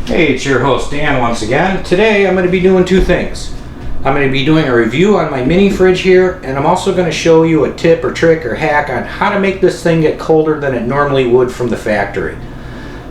Hey, it's your host Dan once again. Today I'm going to be doing two things. I'm going to be doing a review on my mini fridge here, and I'm also going to show you a tip or trick or hack on how to make this thing get colder than it normally would from the factory.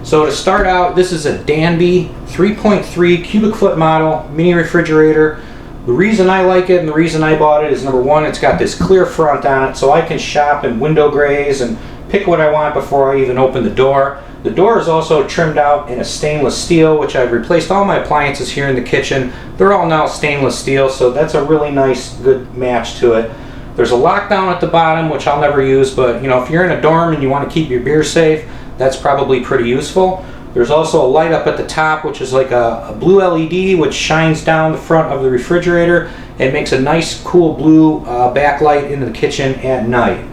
So to start out, this is a Danby 3.3 cubic foot model mini refrigerator. The reason I like it and the reason I bought it is, number one, it's got this clear front on it so I can shop in window grays and pick what I want before I even open the door. The door is also trimmed out in a stainless steel, which I've replaced all my appliances here in the kitchen. They're all now stainless steel, so that's a really nice, good match to it. There's a lockdown at the bottom, which I'll never use, but if you're in a dorm and you want to keep your beer safe, that's probably pretty useful. There's also a light up at the top, which is like a blue LED, which shines down the front of the refrigerator and makes a nice, cool blue backlight into the kitchen at night.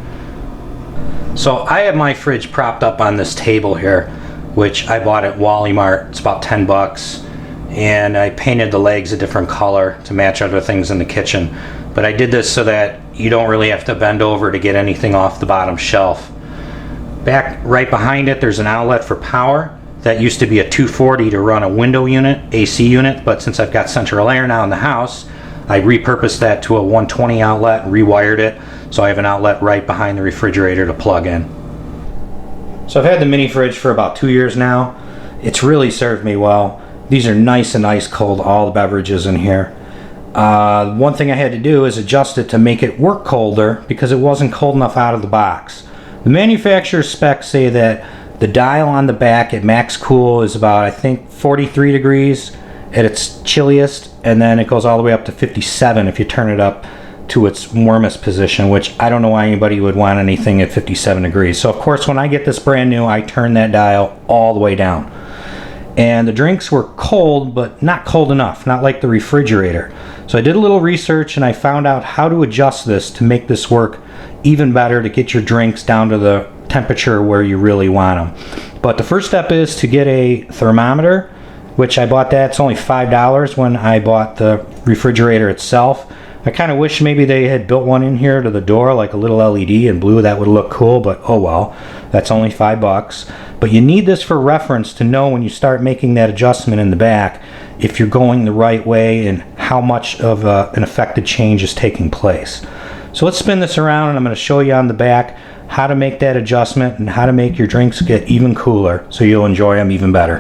So I have my fridge propped up on this table here, which I bought at Wally Mart. It's about 10 bucks, and I painted the legs a different color to match other things in the kitchen. But I did this so that you don't really have to bend over to get anything off the bottom shelf. Back right behind it, there's an outlet for power. That used to be a 240 to run a window unit, AC unit, but since I've got central air now in the house, I repurposed that to a 120 outlet and rewired it, so I have an outlet right behind the refrigerator to plug in. So I've had the mini fridge for about 2 years now. It's really served me well. These are nice and ice cold, all the beverages in here. One thing I had to do is adjust it to make it work colder because it wasn't cold enough out of the box. The manufacturer's specs say that the dial on the back at max cool is about, I think, 43 degrees at its chilliest, and then it goes all the way up to 57 if you turn it up to its warmest position, which I don't know why anybody would want anything at 57 degrees. So of course, when I get this brand new, I turn that dial all the way down. And the drinks were cold, but not cold enough, not like the refrigerator. So I did a little research and I found out how to adjust this to make this work even better, to get your drinks down to the temperature where you really want them. But the first step is to get a thermometer, which I bought that. It's only $5 when I bought the refrigerator itself. I kind of wish maybe they had built one in here to the door, like a little LED in blue. That would look cool, but oh well. That's only $5. But you need this for reference to know when you start making that adjustment in the back if you're going the right way and how much of an affected change is taking place. So let's spin this around and I'm going to show you on the back how to make that adjustment and how to make your drinks get even cooler so you'll enjoy them even better.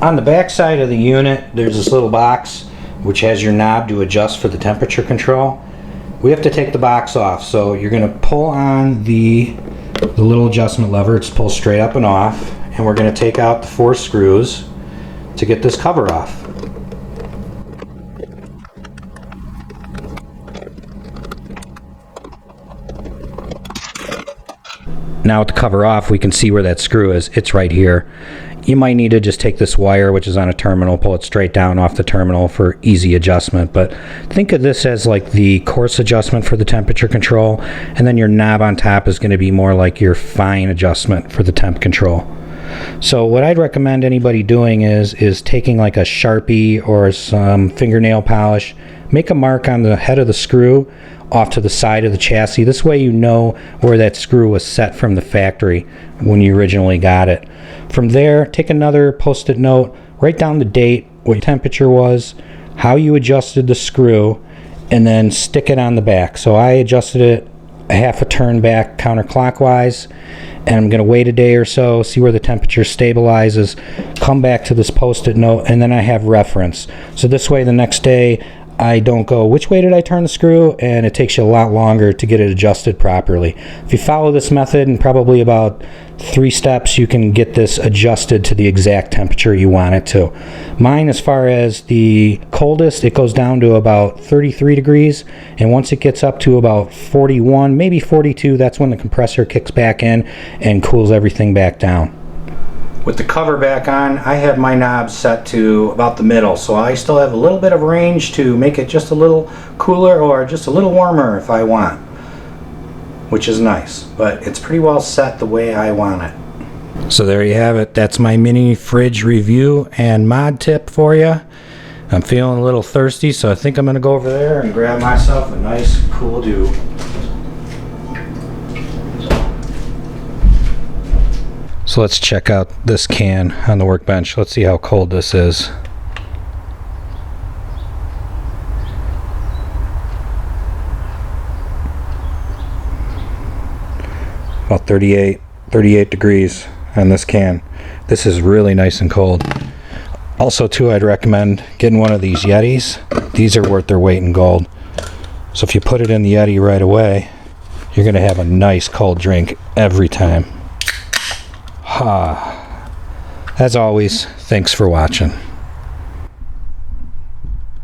On the back side of the unit, there's this little box which has your knob to adjust for the temperature control. We have to take the box off, so you're going to pull on the little adjustment lever. It's pulled straight up and off, and we're going to take out the 4 screws to get this cover off. Now with the cover off, we can see where that screw is. It's right here. You might need to just take this wire, which is on a terminal, pull it straight down off the terminal for easy adjustment. But think of this as like the coarse adjustment for the temperature control, and then your knob on top is going to be more like your fine adjustment for the temp control. So what I'd recommend anybody doing is taking like a Sharpie or some fingernail polish, make a mark on the head of the screw off to the side of the chassis. This way you know where that screw was set from the factory when you originally got it. From there, take another post-it note, write down the date, what temperature was, how you adjusted the screw, and then stick it on the back. So I adjusted it a half a turn back counterclockwise, and I'm going to wait a day or so, see where the temperature stabilizes, come back to this post-it note, and then I have reference. So this way the next day I don't go, which way did I turn the screw? And it takes you a lot longer to get it adjusted properly. If you follow this method in probably about 3 steps, you can get this adjusted to the exact temperature you want it to. Mine, as far as the coldest, it goes down to about 33 degrees, and once it gets up to about 41, maybe 42, that's when the compressor kicks back in and cools everything back down. With the cover back on, I have my knob set to about the middle, so I still have a little bit of range to make it just a little cooler or just a little warmer if I want, which is nice, but it's pretty well set the way I want it. So there you have it. That's my mini fridge review and mod tip for you. I'm feeling a little thirsty, so I think I'm going to go over there and grab myself a nice cool dew. So let's check out this can on the workbench. Let's see how cold this is. About 38 degrees on this can. This is really nice and cold. Also too, I'd recommend getting one of these Yetis. These are worth their weight in gold. So if you put it in the Yeti right away, you're gonna have a nice cold drink every time. As always, thanks for watching.